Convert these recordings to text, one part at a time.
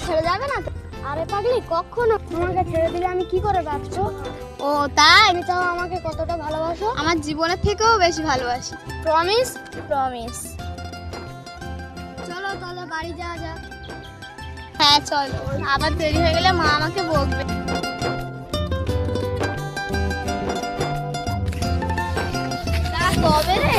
ছেড়ে যাবে না তো? আরে পাগলি, কখনো তোমাকে ছেড়ে দিলে আমি কি করে ভাবছো? ও তাই? তুমি তাও আমাকে কতটা ভালোবাসো? আমার জীবনের থেকেও বেশি ভালোবাসি। প্রমিস? প্রমিস। চলো তাহলে বাড়ি যাওয়া যাক। হ্যাঁ চল, আবার দেরি হয়ে গেলে মা আমাকে বকবে। তা কবে রে?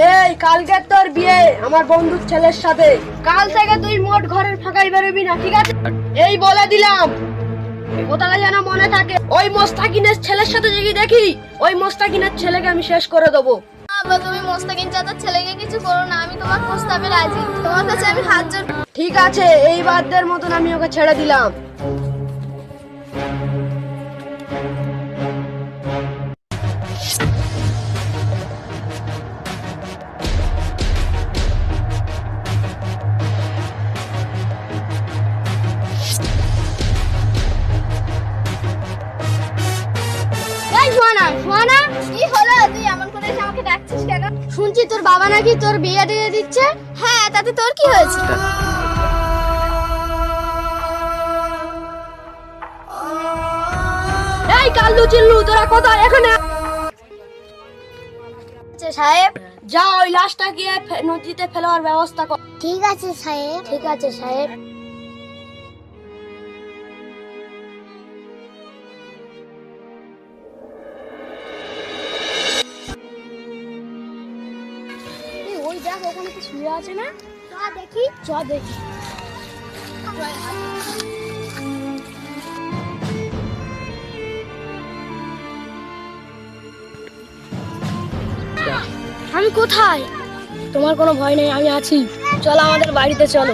এই কালকে তোর বিয়ে আমার বন্ধুর ছেলের সাথে। কাল থেকে তুই মোট ঘরের ফাঁকাই বেরোবি না, ঠিক আছে? এই বলে দিলাম, কথাটা যেন মনে থাকে। ওই মোস্তাকিনের ছেলের সাথে যদি দেখি, ওই মোস্তাকিনের ছেলেকে আমি শেষ করে দেবো। আব্বা, তুমি মোস্তাকিন চাচার ছেলেকে কিছু করো না, আমি তোমার প্রস্তাবে রাজি। তোমার কাছে আমি হাত জোর। ঠিক আছে, এই বাদদের মতন আমি ওকে ছেড়ে দিলাম। এই সোনা, সোনা, কি হলো? তুই এমন করে এসে আমাকে ডাকছিস কেন? শুনছি তোর বাবা নাকি তোর বিয়ে দিয়ে দিচ্ছে। হ্যাঁ, তাতে তোর কি হয়েছে? এই কাল্লু চিল্লু, তোরা কোথায়? এখানে সাহেব। যা, ওই লাশটা গিয়ে নদীতে ফেলার ব্যবস্থা কর। ঠিক আছে সাহেব। ঠিক আছে সাহেব। ওই দেখ, ওখানে কি শুয়ে আছে না? চ দেখি, চ দেখি। আমি কোথায়? তোমার কোনো ভয় নেই, আমি আছি। চলো আমাদের বাড়িতে চলো।